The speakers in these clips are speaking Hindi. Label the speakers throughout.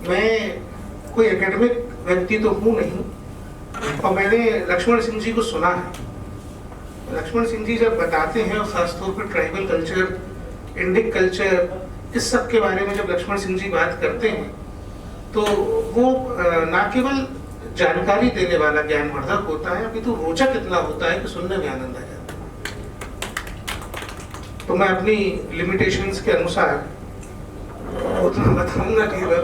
Speaker 1: मैं कोई एकेडमिक व्यक्ति तो हूँ नहीं, और मैंने लक्ष्मण सिंह जी को सुना है। लक्ष्मण सिंह जी जब बताते हैं, और खासतौर पर ट्राइबल कल्चर, इंडिक कल्चर, इस सब के बारे में जब लक्ष्मण सिंह जी बात करते हैं, तो वो ना केवल जानकारी देने वाला ज्ञानवर्धक होता है, अभी तो रोचक इतना होता है कि सुनने में आनंद आ जाता है। तो मैं अपनी लिमिटेशंस के अनुसार उतना बताऊंगा केवल।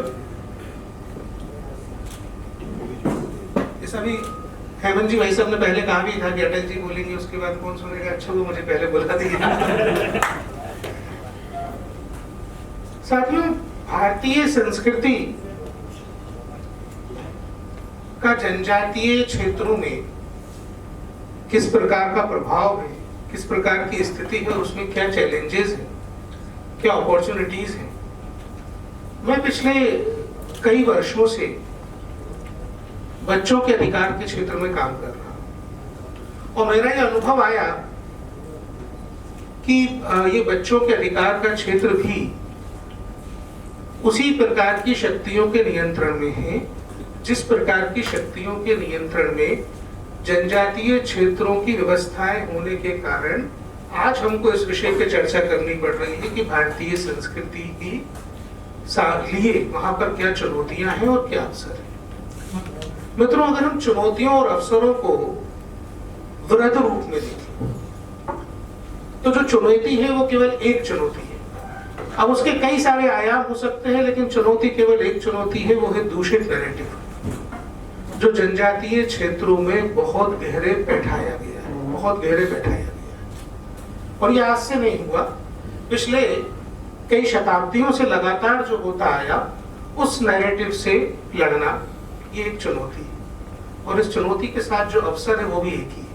Speaker 1: इस अभी हेमंत जी भाई साहब ने पहले कहा भी था कि अटल जी बोलेंगे उसके बाद कौन सुनेगा। अच्छा वो मुझे पहले बोला दिया। साथियों, भारतीय संस्कृति का जनजातीय क्षेत्रों में किस प्रकार का प्रभाव है, किस प्रकार की स्थिति है, उसमें क्या चैलेंजेस हैं, क्या अपॉर्चुनिटीज हैं। मैं पिछले कई वर्षों से बच्चों के अधिकार के क्षेत्र में काम कर रहा हूं, और मेरा यह अनुभव आया कि ये बच्चों के अधिकार का क्षेत्र भी उसी प्रकार की शक्तियों के नियंत्रण में है जिस प्रकार की शक्तियों के नियंत्रण में जनजातीय क्षेत्रों की व्यवस्थाएं होने के कारण आज हमको इस विषय पे चर्चा करनी पड़ रही है कि भारतीय संस्कृति की लिए वहां पर क्या चुनौतियां हैं और क्या अवसर है। मित्रों, अगर हम चुनौतियों और अवसरों को वृहद रूप में देखें तो जो चुनौती है वो केवल एक चुनौती है। अब उसके कई सारे आयाम हो सकते हैं, लेकिन चुनौती केवल एक चुनौती है, वो है दूषित नैरेटिव, जो जनजातीय क्षेत्रों में बहुत गहरे बैठाया गया है, बहुत गहरे बैठाया गया है। और यह आज से नहीं हुआ, पिछले कई शताब्दियों से लगातार जो होता आया, उस नैरेटिव से लड़ना ये एक चुनौती है। और इस चुनौती के साथ जो अवसर है वो भी एक ही है।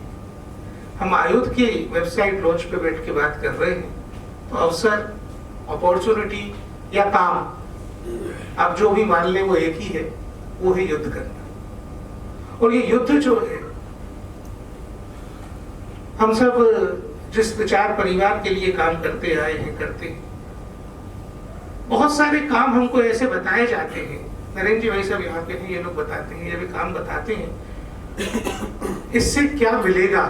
Speaker 1: हम आयुध की वेबसाइट लॉन्च पे बैठ के बात कर रहे हैं, तो अवसर, अपॉर्चुनिटी या काम, आप जो भी मान लें, वो एक ही है, वो है युद्ध करना। और ये युद्ध जो है, हम सब जिस विचार परिवार के लिए काम करते आए हैं, करते हैं, बहुत सारे काम हमको ऐसे बताए जाते हैं। नरेंद्र जी भाई साहब यहाँ पे हैं, ये लोग बताते हैं, ये भी काम बताते हैं, इससे क्या मिलेगा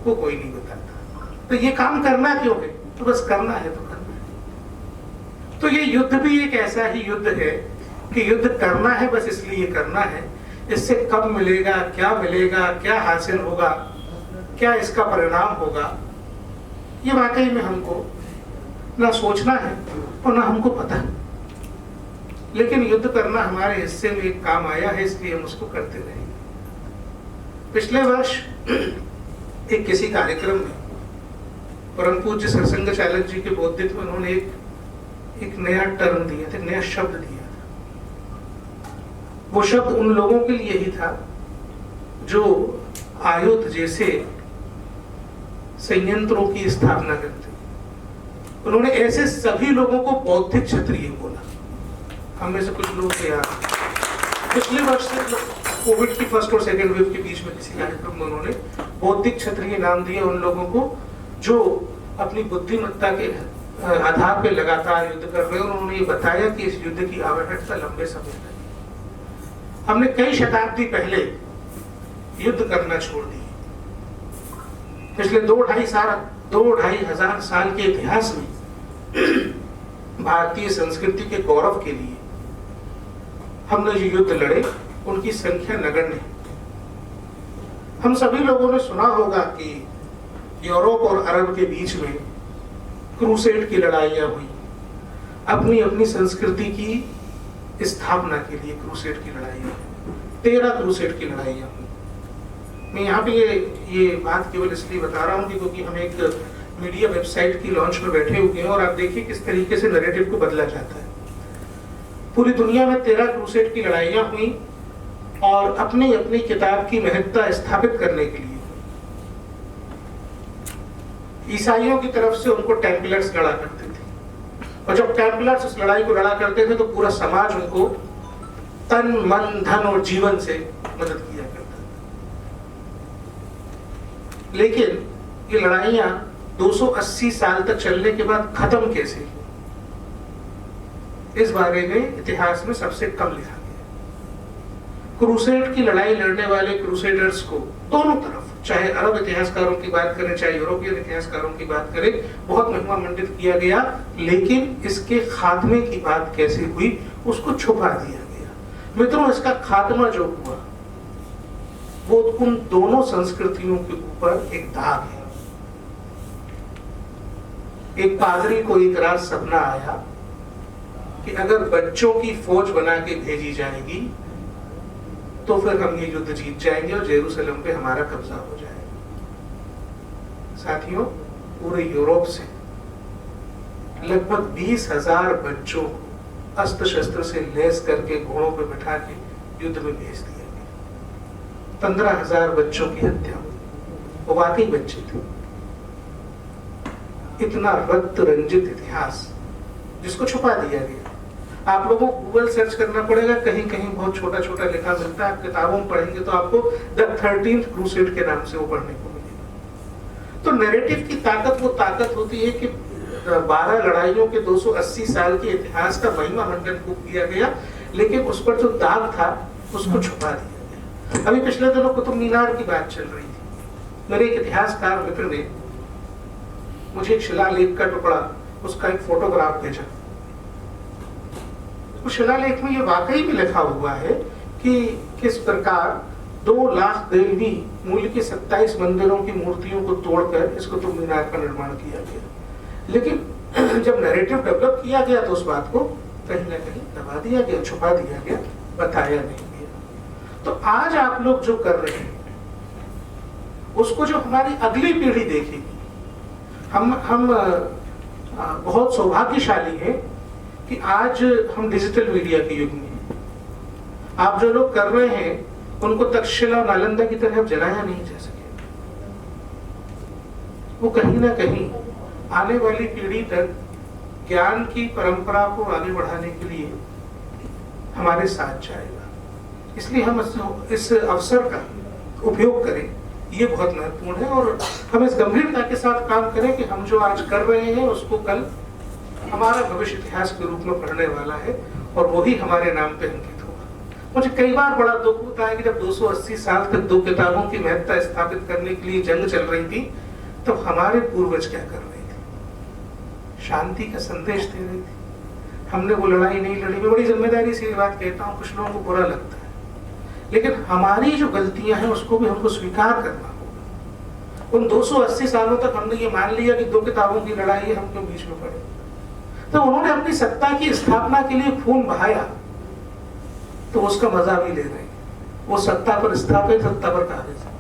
Speaker 1: वो कोई नहीं बताता। तो ये काम करना क्यों है? तो बस करना है तो करना है। तो ये युद्ध भी एक ऐसा ही युद्ध है कि युद्ध करना है, बस इसलिए करना है। इससे कब मिलेगा, क्या मिलेगा, क्या हासिल होगा, क्या इसका परिणाम होगा, ये वाकई में हमको ना सोचना है और ना हमको पता है। लेकिन युद्ध करना हमारे हिस्से में एक काम आया है, इसलिए हम उसको करते रहेंगे। पिछले वर्ष एक किसी कार्यक्रम में परम पूज्य सरसंघ चालक जी के बौद्धिक में उन्होंने एक नया टर्म दिया था, नया शब्द दिया था। वो शब्द उन लोगों के लिए ही था जो आयुध जैसे संयंत्रों की स्थापना करते। उन्होंने ऐसे सभी लोगों को बौद्धिक क्षत्रिय बोला। हम में से कुछ लोग यार पिछले वर्ष से कोविड की फर्स्ट और सेकेंड वेव के बीच में किसी कार्यक्रम में उन्होंने बौद्धिक क्षत्रिय नाम दिया उन लोगों को जो अपनी बुद्धिमत्ता के आधार पे लगातार युद्ध कर रहे हैं। और उन्होंने ये बताया कि इस युद्ध की आवश्यकता लंबे समय तक। हमने कई शताब्दी पहले युद्ध करना छोड़ दिया। पिछले 2-2.5 हजार साल के इतिहास में भारतीय संस्कृति के गौरव के लिए हमने जो युद्ध लड़े, उनकी संख्या नगण्य है। हम सभी लोगों ने सुना होगा कि यूरोप और अरब के बीच में क्रूसेड की लड़ाइयां हुई, अपनी अपनी संस्कृति की स्थापना के लिए क्रूसेड की लड़ाइयां, 13 क्रूसेड की लड़ाइयां हुई। मैं यहाँ पे ये बात केवल इसलिए बता रहा हूँ कि क्योंकि हम एक मीडिया वेबसाइट की लॉन्च में बैठे हुए हैं और आप देखिए किस तरीके से नैरेटिव को बदला जाता है। पूरी दुनिया में 13 क्रूसेड की लड़ाइयां हुई और अपनी अपनी किताब की महत्ता स्थापित करने के लिए ईसाइयों की तरफ से उनको टेम्पलर्स लड़ा करते थे, और जब टेम्पलर्स उस लड़ाई को लड़ा करते थे तो पूरा समाज उनको तन, मन, धन और जीवन से मदद किया करता था। लेकिन ये लड़ाइयां 280 साल तक चलने के बाद खत्म कैसे? इस बारे में इतिहास में सबसे कम लिखा गया। क्रूसेड की लड़ाई लड़ने वाले क्रूसेडर्स को दोनों तरफ, चाहे अरब इतिहासकारों की बात करें चाहे यूरोपियन इतिहासकारों की बात करें, बहुत महिमा मंडित किया गया, लेकिन इसके खात्मे की बात कैसे हुई उसको छुपा दिया गया। मित्रों, इसका खात्मा जो हुआ वो उन दोनों संस्कृतियों के ऊपर एक दाग है। एक पादरी को एक रात सपना आया कि अगर बच्चों की फौज बना के भेजी जाएगी तो फिर हम ये युद्ध जीत जाएंगे और जेरूसलम पे हमारा कब्जा हो जाएगा। साथियों, पूरे यूरोप से लगभग 20,000 बच्चों को अस्त्र शस्त्र से लैस करके घोड़ों पे बिठा के युद्ध में भेज दिया गया। 15,000 बच्चों की हत्या हुई। वो वाकई बच्चे थे। इतना रक्त रंजित इतिहास जिसको छुपा दिया गया। आप लोगों को गूगल सर्च करना पड़ेगा, कहीं कहीं बहुत छोटा छोटा लिखा मिलता है। आप किताबों में पढ़ेंगे तो आपको द 13th क्रूसेड के नाम से वो पढ़ने को मिलेगा। तो नैरेटिव की ताकत वो ताकत होती है कि 12 लड़ाइयों के 280 साल के इतिहास का महिमा मंडन को किया गया, लेकिन उस पर जो दाग था उसको छुपा दिया गया। अभी पिछले दिनों कुतुब मीनार की बात चल रही थी। मेरे एक इतिहासकार मित्र ने मुझे एक शिलालेख का टुकड़ा, उसका एक फोटोग्राफ भेजा। उस शिलालेख में ये वाकई में लिखा हुआ है कि किस प्रकार 2 लाख देवी मूल्य के 27 मंदिरों की मूर्तियों को तोड़कर इस कुतुब मीनार का निर्माण किया गया। लेकिन जब नैरेटिव डेवलप किया गया तो उस बात को कहीं ना कहीं दबा दिया गया, छुपा दिया गया, बताया नहीं गया। तो आज आप लोग जो कर रहे हैं उसको जो हमारी अगली पीढ़ी देखेगी, हम बहुत सौभाग्यशाली हैं कि आज हम डिजिटल मीडिया के युग में हैं। आप जो लोग कर रहे हैं उनको तक्षशिला और नालंदा की तरह जलाया नहीं जा सके। वो कहीं ना कहीं आने वाली पीढ़ी तक ज्ञान की परंपरा को आगे बढ़ाने के लिए हमारे साथ जाएगा। इसलिए हम इस अवसर का उपयोग करें, ये बहुत महत्वपूर्ण है। और हम इस गंभीरता के साथ काम करें कि हम जो आज कर रहे हैं उसको कल हमारा भविष्य इतिहास के रूप में पढ़ने वाला है और वही हमारे नाम पे अंकित होगा। मुझे कई बार बड़ा दुख होता है कि जब 280 साल तक 2 किताबों की महत्ता स्थापित करने के लिए जंग चल रही थी, तो हमारे पूर्वज क्या कर रहे थे? शांति का संदेश दे रहे थे। हमने वो लड़ाई नहीं लड़ी। मैं बड़ी जिम्मेदारी से ये बात कहता हूँ, कुछ लोगों को बुरा लगता है, लेकिन हमारी जो गलतियां हैं उसको भी हमको स्वीकार करना होगा। उन 280 सालों तक हमने ये मान लिया कि 2 किताबों की लड़ाई है, हम क्यों बीच में पड़े। तो उन्होंने अपनी सत्ता की स्थापना के लिए खून बहाया, तो उसका मजा भी ले रहे हैं। वो सत्ता पर स्थापित, सत्ता पर काबिज है।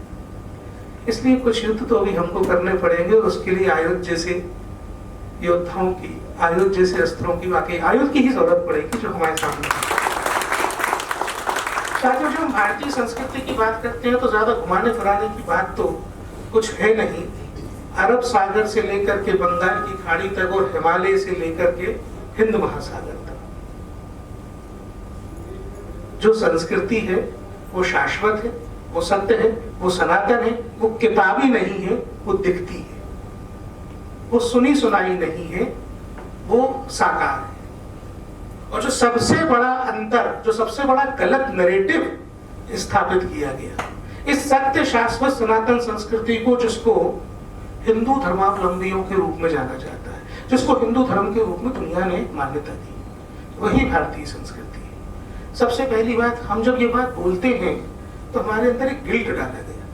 Speaker 1: इसलिए कुछ युद्ध तो अभी हमको करने पड़ेंगे और उसके लिए आयुध जैसे योद्धाओं की, आयुध जैसे अस्त्रों की, वाकई आयुध की ही जरूरत पड़ेगी जो हमारे सामने है। साथियों, जब हम भारतीय संस्कृति की बात करते हैं तो ज्यादा घुमाने फिराने की बात तो कुछ है नहीं। अरब सागर से लेकर के बंगाल की खाड़ी तक और हिमालय से लेकर के हिंद महासागर तक जो संस्कृति है वो शाश्वत है, वो सत्य है, वो सनातन है, वो किताबी नहीं है, वो दिखती है, वो सुनी सुनाई नहीं है, वो साकार है। और जो सबसे बड़ा अंतर, जो सबसे बड़ा गलत नैरेटिव स्थापित किया गया, इस सत्य शाश्वत सनातन संस्कृति को, जिसको हिंदू धर्मावलंबियों के रूप में जाना जाता है, जिसको हिंदू धर्म के रूप में दुनिया ने मान्यता दी, वही भारतीय संस्कृति है। सबसे पहली बात, हम जब ये बात बोलते हैं तो हमारे अंदर एक गिल्ट डाला गया।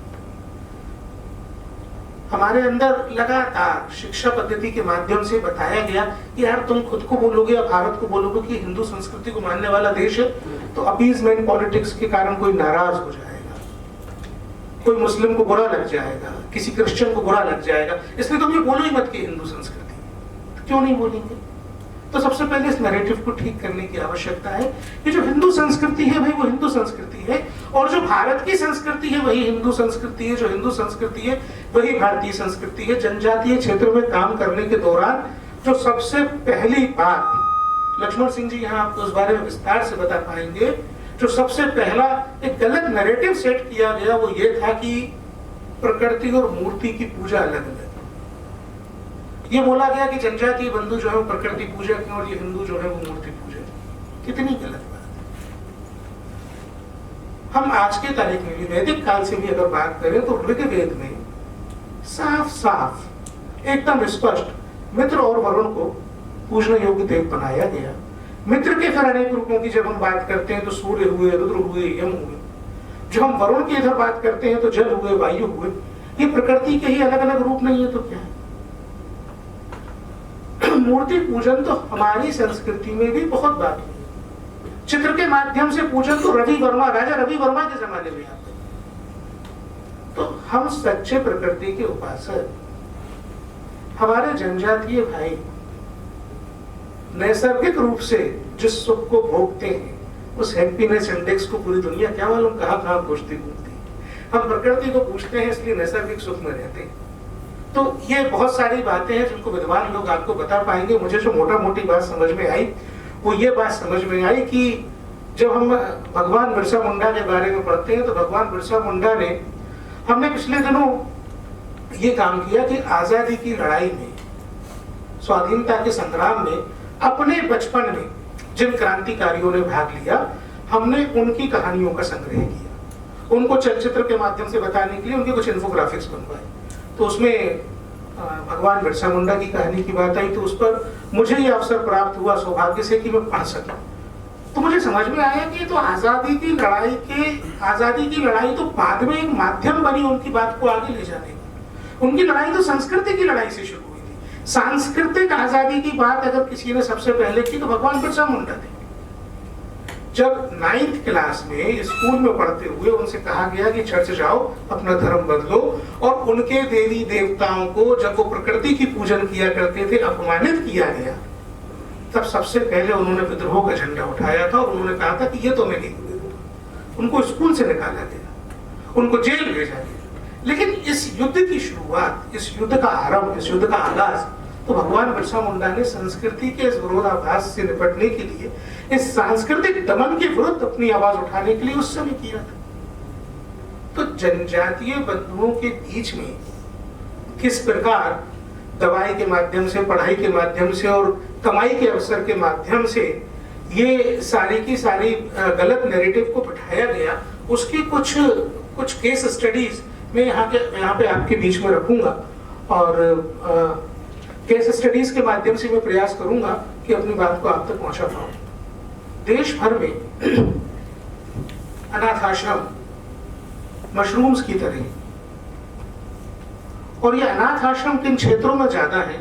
Speaker 1: हमारे अंदर लगातार शिक्षा पद्धति के माध्यम से बताया गया कि यार तुम खुद को बोलोगे या भारत को बोलोगे कि हिंदू संस्कृति को मानने वाला देश है, तो अपीजमेंट पॉलिटिक्स के कारण कोई नाराज हो जाएगा, कोई मुस्लिम को बुरा लग जाएगा, किसी क्रिश्चियन को बुरा लग जाएगा, इसलिए तुम ये बोलो ही मत कि हिंदू संस्कृति। तो क्यों नहीं बोलेंगे? तो सबसे पहले इस नैरेटिव को ठीक करने की आवश्यकता है कि जो हिंदू संस्कृति है भाई वो हिंदू संस्कृति है, और जो भारत की संस्कृति है वही हिंदू संस्कृति है, जो हिंदू संस्कृति है वही भारतीय संस्कृति है। जनजातीय क्षेत्र में काम करने के दौरान जो सबसे पहली बात, लक्ष्मण सिंह जी यहाँ आपको उस बारे में विस्तार से बता पाएंगे, जो सबसे पहला एक गलत नैरेटिव सेट किया गया वो ये था कि प्रकृति और मूर्ति की पूजा अलग अलग। ये बोला गया कि जनजातीय बंधु जो है वो प्रकृति पूजक है और ये हिंदू जो है वो मूर्ति पूजक। कितनी गलत बात है। हम आज के तारीख में भी, वैदिक काल से भी अगर बात करें तो ऋग्वेद में साफ साफ एकदम स्पष्ट मित्र और वरुण को पूजने योग्य देव बनाया गया। मित्र के फिर अनेक रूपों की जब हम बात करते हैं तो सूर्य हुए, रुद्र हुए, यम हुए। जो हम वरुण की इधर बात करते हैं तो जल हुए, वायु हुए। ये प्रकृति के ही अलग अलग रूप नहीं है तो क्या है? मूर्ति पूजन तो हमारी संस्कृति में भी बहुत बात हुई। चित्र के माध्यम से पूजन तो रवि वर्मा, राजा रवि वर्मा के जमाने में आते। तो हम सच्चे प्रकृति के उपासक, हमारे जनजातीय भाई नैसर्गिक रूप से जिस सुख को भोगते हैं, उस हैप्पीनेस इंडेक्स को पूरी दुनिया क्या मालूम कहां कहां पूछती घूमती। हम प्रकृति को पूछते हैं इसलिए नैसर्गिक सुख में रहते हैं। तो ये बहुत सारी बातें हैं जिनको विद्वान लोग आपको बता पाएंगे। मुझे जो मोटा मोटी बात समझ में आई वो ये बात समझ में आई कि जब हम भगवान बिरसा मुंडा के बारे में पढ़ते हैं तो भगवान बिरसा मुंडा ने, हमने पिछले दिनों ये काम किया कि आजादी की लड़ाई में, स्वाधीनता के संग्राम में अपने बचपन में जिन क्रांतिकारियों ने भाग लिया, हमने उनकी कहानियों का संग्रह किया। उनको चलचित्र के माध्यम से बताने के लिए उनके कुछ इन्फोग्राफिक्स बनवाए। तो उसमें भगवान बिरसा मुंडा की कहानी की बात आई, तो उस पर मुझे ये अवसर प्राप्त हुआ सौभाग्य से कि मैं पढ़ सका। तो मुझे समझ में आया कि तो आजादी की लड़ाई तो बाद में एक माध्यम बनी उनकी बात को आगे ले जाने की। उनकी लड़ाई तो संस्कृति की लड़ाई से शुरू हुई थी। सांस्कृतिक आजादी की बात अगर किसी ने सबसे पहले की तो भगवान बिरसा मुंडा थे। जब 9th क्लास में स्कूल में पढ़ते हुए उनसे कहा गया कि चर्च जाओ, अपना धर्म बदलो, और उनके देवी देवताओं को जब वो प्रकृति की पूजन किया करते थे अपमानित किया गया, तब सबसे पहले उन्होंने विद्रोह का झंडा उठाया था और उन्होंने कहा था कि ये तो मैं नहीं करूंगा। उनको स्कूल से निकाला गया, उनको जेल भेजा गया। लेकिन इस युद्ध की शुरुआत, इस युद्ध का आरंभ, इस युद्ध का आगाज तो भगवान बिरसा मुंडा ने संस्कृति के इस विरोधाभास से निपटने के लिए, इस सांस्कृतिक दमन के विरुद्ध अपनी आवाज उठाने के लिए उस समय किया था। तो जनजातीय बंधुओं के बीच में किस प्रकार दवाई के माध्यम से, पढ़ाई के माध्यम से और कमाई के अवसर के माध्यम से ये सारी की सारी गलत नैरेटिव को बिठाया गया, उसकी कुछ केस स्टडीज मैं यहाँ पे आपके बीच में रखूंगा। और केस स्टडीज के माध्यम से मैं प्रयास करूंगा कि अपनी बात को आप तक पहुंचा पाऊं। देश भर में अनाथ आश्रम मशरूम्स की तरह, और ये अनाथ आश्रम किन क्षेत्रों में ज्यादा है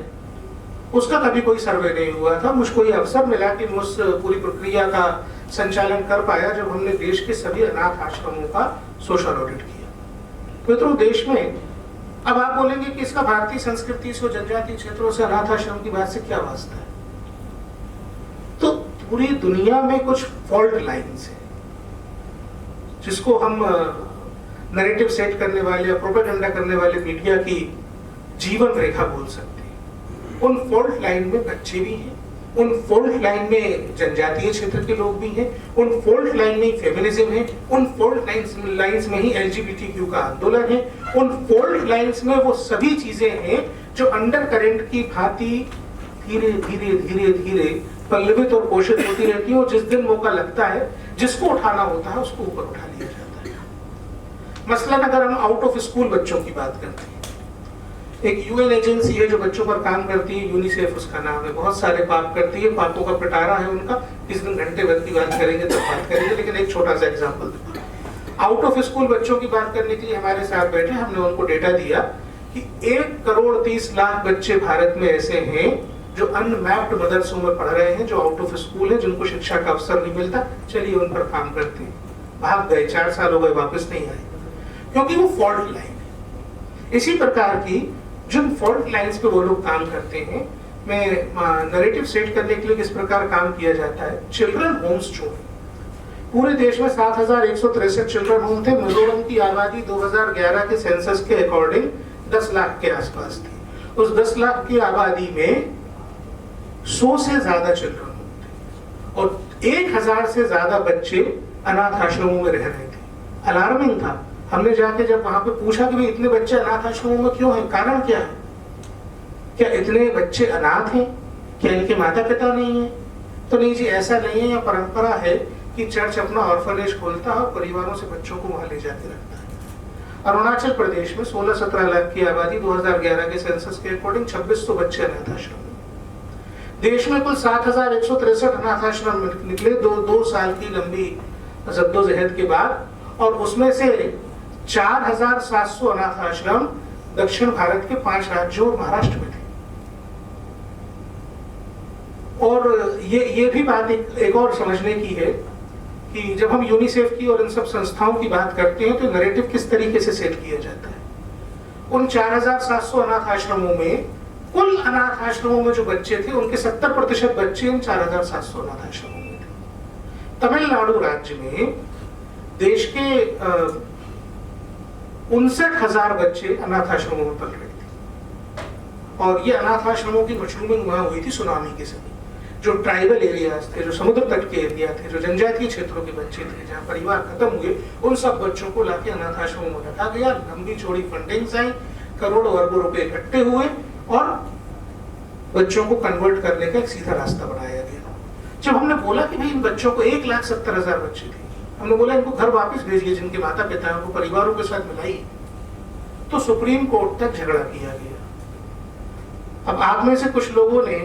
Speaker 1: उसका कभी कोई सर्वे नहीं हुआ था। मुझको ये अवसर मिला कि मैं उस पूरी प्रक्रिया का संचालन कर पाया जब हमने देश के सभी अनाथ आश्रमों का सोशल ऑडिट किया। मित्रों, देश में अब आप बोलेंगे कि इसका भारतीय संस्कृति से, जनजातीय क्षेत्रों से, अनाथ आश्रम की बात से क्या वास्ता है? तो पूरी दुनिया में कुछ फॉल्ट लाइन्स हैं जिसको हम नैरेटिव सेट करने वाले या प्रोपेगेंडा करने वाले मीडिया की जीवन रेखा बोल सकते हैं। उन फॉल्ट लाइन में बच्चे भी हैं, उन फॉल्ट लाइन में जनजातीय क्षेत्र के लोग भी हैं, उन फॉल्ट लाइन में फेमिनिज्म है, उन फॉल्ट लाइंस में ही एलजीबीटीक्यू का आंदोलन है, उन फॉल्ट लाइंस में वो सभी चीजें हैं जो अंडर करंट की भांति धीरे धीरे धीरे धीरे पल्लवित और पोषित होती रहती है। और जिस दिन मौका लगता है, जिसको उठाना होता है उसको ऊपर उठा लिया जाता है। मसलन अगर हम आउट ऑफ स्कूल बच्चों की बात करते हैं, एक यूएन एजेंसी है जो बच्चों पर काम करती है, यूनिसेफ उसका नाम है, बहुत सारे पाप करती है, पापों का पिटारा है उनका। इस दिन घंटे भर की बात करेंगे तब बात करेंगे, लेकिन एक छोटा सा एग्जांपल देता हूं। आउट ऑफ स्कूल बच्चों की बात करने के लिए हमारे साथ बैठे, हमने उनको डेटा दिया कि 1,30,00,000 बच्चे भारत में ऐसे हैं जो अनमैप्ड मदरसों में पढ़ रहे हैं, जो आउट ऑफ स्कूल है, जिनको शिक्षा का अवसर नहीं मिलता। चलिए उन पर काम करते हैं, भाग गए, 4 साल हो गए, वापस नहीं आए, क्योंकि वो फॉल्ट लाइन है। इसी प्रकार की जिन फॉल्ट लाइंस पे वो लोग काम करते हैं, मैं नैरेटिव सेट करने के लिए किस प्रकार काम किया जाता है। चिल्ड्रन होम्स जो है पूरे देश में 7,163 चिल्ड्रन होम थे। मिजोरम की आबादी 2011 के सेंसस के अकॉर्डिंग 10 लाख के आसपास थी। उस 10 लाख की आबादी में 100 से ज्यादा चिल्ड्रन होम थे और 1,000 से ज्यादा बच्चे अनाथ आश्रमों में रह रहे थे। अलार्मिंग था। हमने जाके जब वहां पे पूछा कि भाई इतने बच्चे अनाथ आश्रमों में क्यों हैं, कारण क्या है? क्या इतने बच्चे अनाथ हैं? क्या इनके माता पिता नहीं है? तो नहीं जी, ऐसा नहीं है। यह परंपरा है कि चर्च अपना ऑर्फनेज खोलता है और परिवारों से बच्चों को वहां ले जाके रखता है। अरुणाचल प्रदेश में 16-17 लाख की आबादी, 2011 के सेंसस के अकॉर्डिंग 2600 बच्चे अनाथ आश्रम में। देश में कुल 7163 अनाथ आश्रम निकले 2 साल की लंबी जद्दोजहद के बाद, और उसमें से 4700 अनाथ आश्रम दक्षिण भारत के 5 राज्यों और महाराष्ट्र में थे। और ये भी बात एक और समझने की है कि जब हम यूनिसेफ की और इन सब संस्थाओं की बात करते हैं तो नैरेटिव किस तरीके से सेट किया जाता है। उन 4700 अनाथ आश्रमों में, कुल अनाथ आश्रमों में जो बच्चे थे उनके 70% बच्चे इन 4700 अनाथ आश्रमों में थे। तमिलनाडु राज्य में देश के 59,000 बच्चे अनाथ आश्रमों में पल रहे थे। और ये अनाथ आश्रमों की मशरूमिंग वहां हुई थी सुनामी के समय। जो ट्राइबल एरियाज थे, जो समुद्र तट के एरिया थे, जो जनजातीय क्षेत्रों के बच्चे थे, जहाँ परिवार खत्म हुए, उन सब बच्चों को लाके अनाथ आश्रमों में रखा गया। लंबी चौड़ी फंडिंग्स आई, करोड़ों अरबों रुपए इकट्ठे हुए और बच्चों को कन्वर्ट करने का एक सीधा रास्ता बनाया गया। जब हमने बोला कि भाई इन बच्चों को 1,70,000 बच्चे थे, हमने बोला इनको घर वापस भेजिए जिनके माता पिता हैं, उनको परिवारों के साथ मिलाइए, तो सुप्रीम कोर्ट तक झगड़ा किया गया। अब आप में से कुछ लोगों ने,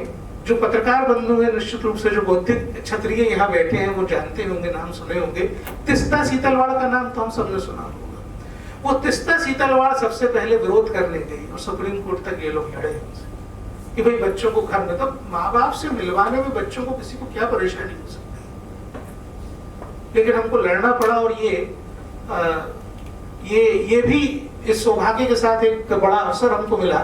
Speaker 1: जो पत्रकार बंधु हैं, निश्चित रूप से जो बौद्धिक क्षत्रिय यहाँ बैठे हैं, वो जानते होंगे, नाम सुने होंगे। तिस्ता सीतलवाड़ का नाम तो हम सबने सुना होगा। वो तिस्ता सीतलवाड़ सबसे पहले विरोध करने गई और सुप्रीम कोर्ट तक ये लोग लड़े उनसे कि भाई बच्चों को घर में, तो माँ बाप से मिलवाने में बच्चों को किसी को क्या परेशानी हो सकती है, लेकिन हमको लड़ना पड़ा। और ये भी इस सौभाग्य के साथ एक बड़ा अवसर हमको मिला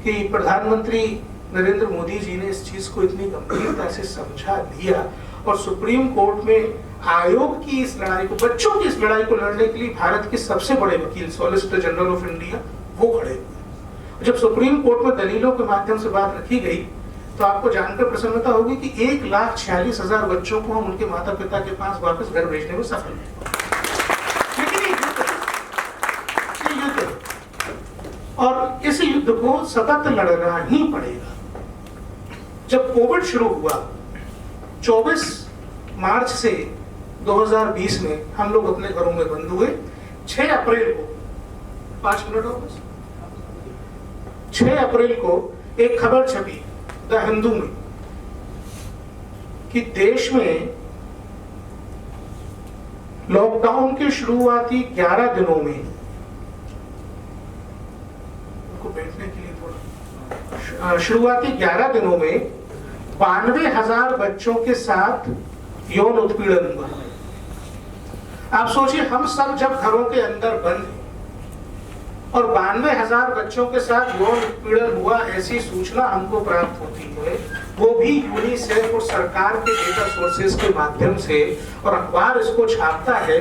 Speaker 1: कि प्रधानमंत्री नरेंद्र मोदी जी ने इस चीज को इतनी गंभीरता से समझा लिया और सुप्रीम कोर्ट में आयोग की इस लड़ाई को, बच्चों की इस लड़ाई को लड़ने के लिए भारत के सबसे बड़े वकील सॉलिसिटर जनरल ऑफ इंडिया वो खड़े हुए। जब सुप्रीम कोर्ट में दलीलों के माध्यम से बात रखी गई तो आपको जानकर प्रसन्नता होगी कि 1,46,000 बच्चों को हम उनके माता पिता के पास वापस घर भेजने में सफल हैं। लेकिन ये युद्ध है और इस युद्ध को सतत लड़ना ही पड़ेगा। जब कोविड शुरू हुआ 24 मार्च से 2020 में हम लोग अपने घरों में बंद हुए। 6 अप्रैल को 5 मिनट हो बस 6 अप्रैल को एक खबर छपी द हिंदू में कि देश में लॉकडाउन के शुरुआती 11 दिनों में, उनको बैठने के लिए थोड़ा, शुरुआती 11 दिनों में 92,000 बच्चों के साथ यौन उत्पीड़न हुआ। आप सोचिए, हम सब जब घरों के अंदर बंद हैं और 92,000 बच्चों के साथ यौन उत्पीड़न हुआ, ऐसी सूचना हमको प्राप्त होती है, वो भी यूनिसेफ और सरकार के डेटा सोर्सेज के माध्यम से, और अखबार इसको छापता है,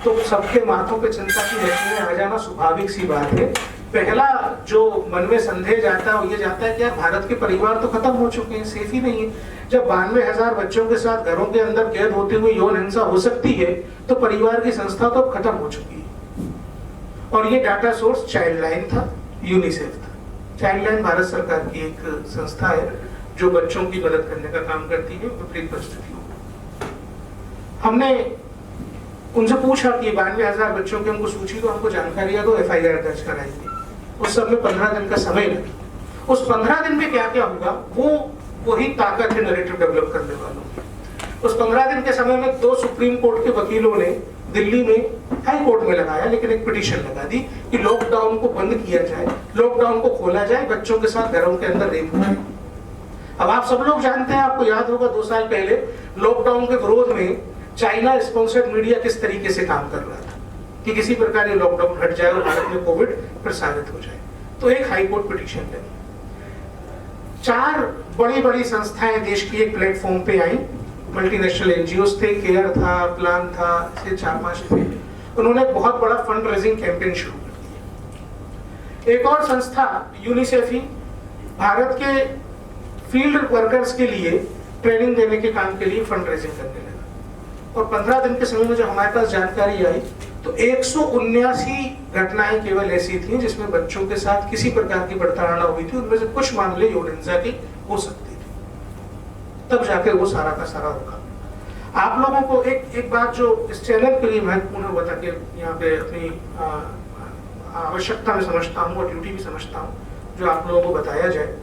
Speaker 1: तो सबके माथों पे चिंता की रेखाएं आ जाना स्वाभाविक सी बात है। पहला जो मन में संदेह जाता है वो ये जाता है कि यार भारत के परिवार तो खत्म हो चुके हैं, सेफ ही नहीं है। जब 92,000 बच्चों के साथ घरों के अंदर कैद होते हुए यौन हिंसा हो सकती है तो परिवार की संस्था तो खत्म हो चुकी है। और ये डाटा सोर्स चाइल्ड लाइन था, यूनिसेफ था। चाइल्ड लाइन भारत सरकार की एक संस्था है जो बच्चों की मदद करने का काम करती है विपरीत परिस्थितियों में। हमने उनसे पूछा कि 92,000 बच्चों की हमको सूची दो, हमको जानकारी दो, FIR दर्ज कराएंगे। उस सब में 15 दिन का समय लगा। उस 15 दिन में क्या क्या होगा, वही ताकत है नैरेटिव डेवलप करने वालों की। उस 15 दिन के समय में 2 सुप्रीम कोर्ट के वकीलों ने दिल्ली में हाई कोर्ट में लगाया, लेकिन एक पिटीशन लगा दी कि लॉकडाउन को बंद किया जाए, लॉकडाउन को खोला जाए, बच्चों के साथ घरों के अंदर रेप हुआ। अब आप सब लोग जानते हैं, आपको याद होगा 2 साल पहले लॉकडाउन के विरोध में चाइना स्पॉन्सर्ड मीडिया किस तरीके से काम कर रहा था कि किसी प्रकार ये लॉकडाउन हट जाए और भारत में कोविड प्रसारित हो जाए। तो एक हाई कोर्ट पिटीशन लगी। 4 बड़ी बड़ी संस्थाएं देश की एक प्लेटफॉर्म पे आई। मल्टीनेशनल एनजीओस थे, केयर था, प्लान था, ऐसे 4-5 थे। उन्होंने एक बहुत बड़ा फंड रेजिंग कैंपेन शुरू कर दिया। एक और संस्था यूनिसेफ ही भारत के फील्ड वर्कर्स के लिए ट्रेनिंग देने के काम के लिए फंड रेजिंग करने लगा। और 15 दिन के समय में जब हमारे पास जानकारी आई तो 179 घटनाएं केवल ऐसी थी जिसमें बच्चों के साथ किसी प्रकार की प्रताड़ना हुई थी। उनमें से कुछ मामले यौन हिंसा के हो सकते थे। तब जाके वो सारा का सारा रुका। आप लोगों को एक बात जो इस चैनल के लिए महत्वपूर्ण हुआ था कि यहाँ पे अपनी आवश्यकता में समझता हूँ और ड्यूटी भी समझता हूँ, जो आप लोगों को बताया जाए।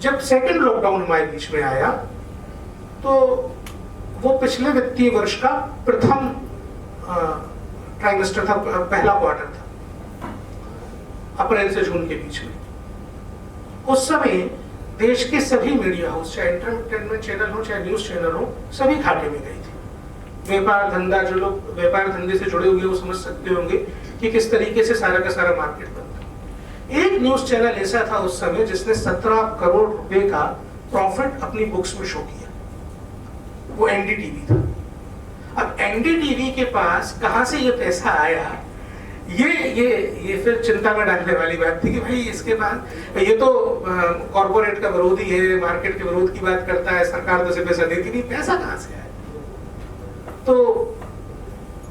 Speaker 1: जब सेकंड लॉकडाउन हमारे बीच में आया तो वो पिछले वित्तीय वर्ष का प्रथम ट्राइमेस्टर था, पहला क्वार्टर था, अप्रैल से जून के बीच में। उस समय देश के सभी मीडिया हाउस, चाहे एंटरटेनमेंट चैनल हो चाहे न्यूज चैनल हो, सभी घाटे में गई थी। व्यापार धंधा, जो लोग व्यापार धंधे से जुड़े हुए वो समझ सकते होंगे कि किस तरीके से सारा का सारा मार्केट बनता। एक न्यूज चैनल ऐसा था उस समय जिसने 17 करोड़ रुपए का प्रॉफिट अपनी बुक्स में शो किया, वो एनडीटीवी था। अब एनडीटीवी के पास कहां से ये पैसा आया, ये फिर चिंता में डालने वाली बात थी कि भाई इसके पास, ये तो कॉर्पोरेट का विरोधी है, मार्केट के विरोध की बात करता है, सरकार तो उसे पैसा देती नहीं, पैसा कहां से आया। तो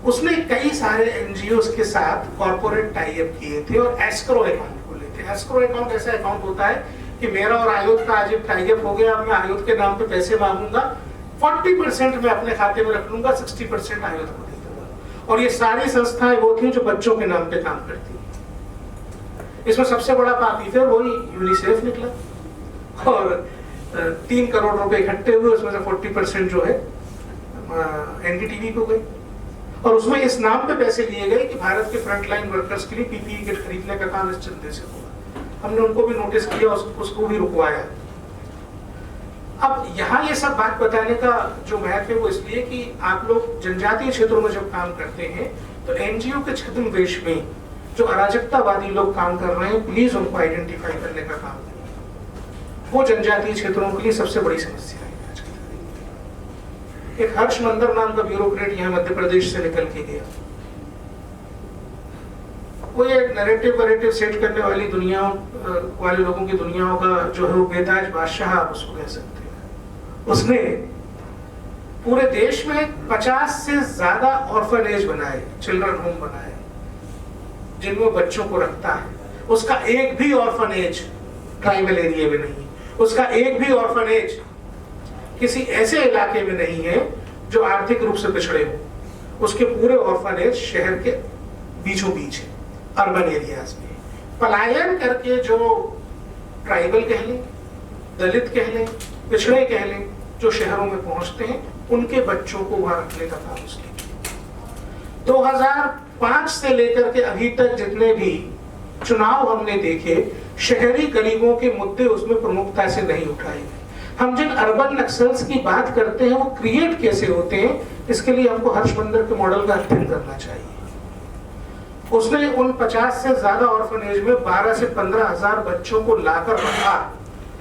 Speaker 1: उसने कई सारे एनजीओ के साथ कॉर्पोरेट टाई अप किए थे और एस्क्रो अकाउंट खोले थे। एस्क्रो अकाउंट ऐसा अकाउंट होता है कि मेरा और आयुध का आज एक टाई अप हो गया, मैं आयुध के नाम पे पैसे मांगूंगा, 40% मैं अपने खाते में रख लूंगा, 60% आयुध को दे दूंगा। और ये सारी संस्थाएं वो थी जो बच्चों के नाम पे काम करती थी। इसमें सबसे बड़ा पापी फिर वही यूनिसेफ निकला और 3 करोड़ रुपए इकट्ठे हुए, उसमें से 40% जो है एनडीटीवी को गई। और उसमें इस नाम पे पैसे लिए गए कि भारत के फ्रंटलाइन वर्कर्स के लिए पीपीई किट खरीदने का काम इस चंदे से हुआ। हमने उनको भी नोटिस किया, उसको भी रुकवाया। अब यहाँ ये सब बात बताने का जो महत्व है वो इसलिए कि आप लोग जनजातीय क्षेत्रों में जब काम करते हैं तो एनजीओ के छद्मवेश में जो अराजकतावादी लोग काम कर रहे हैं, प्लीज उनको आइडेंटिफाई करने का काम करें। वो जनजातीय क्षेत्रों के लिए सबसे बड़ी समस्या है। एक हर्ष मंदर नाम का ब्यूरोक्रेट यहाँ मध्य प्रदेश से निकल के गया, वो ये नैरेटिव सेट करने वाली दुनिया वाले लोगों की दुनियाओं का जो है वो बेताज बादशाह आप उसको कह सकते हैं। उसने पूरे देश में 50 से ज्यादा ऑर्फनेज बनाए, चिल्ड्रन होम बनाए, जिनमें बच्चों को रखता है। उसका एक भी ऑर्फनेज ट्राइबल एरिया में नहीं, उसका एक भी ऑर्फनेज किसी ऐसे इलाके में नहीं है जो आर्थिक रूप से पिछड़े हो। उसके पूरे ऑर्फनेज शहर के बीचों बीच है, अर्बन एरियाज में। पलायन करके जो ट्राइबल कह लें, दलित कह लें, पिछड़े कह लें, जो शहरों में पहुंचते हैं, उनके बच्चों को वहां रखने का काम उसने किया। 2005 से लेकर के अभी तक जितने भी चुनाव हमने देखे, शहरी गरीबों के मुद्दे उसमें प्रमुखता से नहीं उठाए गए। हम जिन अर्बन नक्सल्स की बात करते हैं वो क्रिएट कैसे होते हैं, इसके लिए हमको हर्ष मंदर के मॉडल का अध्ययन करना चाहिए। उसने उन 50 से ज्यादा ऑर्फनेज में 12 से 15 हजार बच्चों को लाकर रखा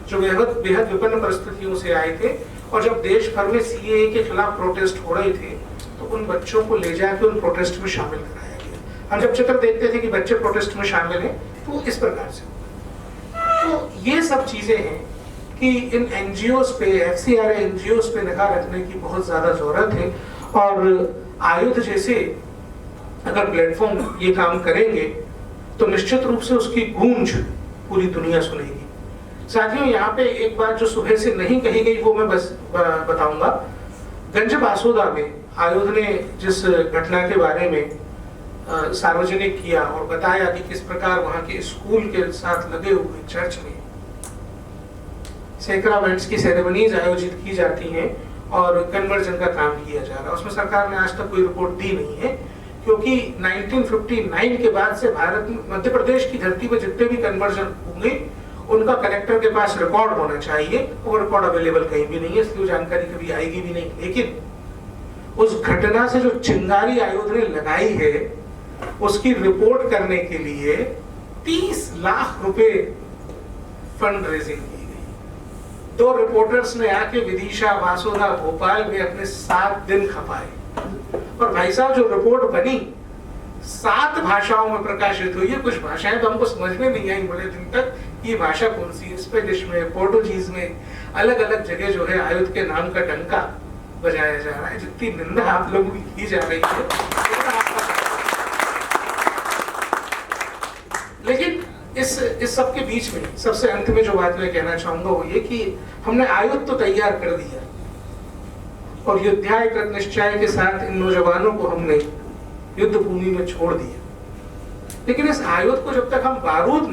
Speaker 1: जो बेहद विभिन्न परिस्थितियों से आए थे। और जब देश भर में सीएए के खिलाफ प्रोटेस्ट हो रहे थे तो उन बच्चों को ले जाकर उन प्रोटेस्ट में शामिल कराया गया। हम जब चित्र देखते थे कि बच्चे प्रोटेस्ट में शामिल हैं तो इस प्रकार से। तो ये सब चीजें हैं कि इन एनजीओस पे, एफसीआरए एनजीओस पे निगाह रखने की बहुत ज्यादा जरूरत है। और आयुध जैसे अगर प्लेटफॉर्म ये काम करेंगे तो निश्चित रूप से उसकी गूंज पूरी दुनिया सुनेगी। साथियों, यहाँ पे एक बात जो सुबह से नहीं कही गई वो मैं बस बताऊंगा। गंज बासोदा में आयुध ने जिस घटना के बारे में सार्वजनिक किया और बताया कि किस प्रकार वहां के स्कूल के साथ लगे हुए चर्च में सैक्रामेंट्स की सेरेमनीज आयोजित की जाती हैं और कन्वर्जन का काम किया जा रहा है, उसमें सरकार ने आज तक कोई रिपोर्ट दी नहीं है। क्योंकि 1959 के बाद से भारत में, मध्य प्रदेश की धरती पर जितने भी कन्वर्जन होंगे उनका कलेक्टर के पास रिकॉर्ड होना चाहिए। वो रिकॉर्ड अवेलेबल कहीं भी नहीं है, इसलिए जानकारी कभी आएगी भी नहीं। लेकिन उस घटना से जो चिंगारी आयुध ने लगाई है उसकी रिपोर्ट करने के लिए 30 लाख रुपए फंड रेजिंग की गई। 2 रिपोर्टर्स ने आके विदिशा, बासोदा, भोपाल में अपने 7 दिन खपाए और भाई साहब जो रिपोर्ट बनी 7 भाषाओं में प्रकाशित हुई है। कुछ भाषाएं तो हमको समझ में नहीं आई बड़े दिन तक, ये भाषा कौन सी है। स्पेनिश में, पोर्टुगीज में, अलग अलग जगह जो है आयुध के नाम का डंका बजाया जा रहा है। जितनी निंदा आप लोगों की की जा रही है, लेकिन इस सब के बीच में सबसे अंत में जो बात मैं कहना चाहूंगा वो ये कि हमने आयुध तो तैयार कर दिया और युद्धाय कृत निश्चय के साथ इन नौजवानों को हमने युद्ध भूमि में छोड़ दिया, लेकिन इस आयुध को जब तक हम बारूद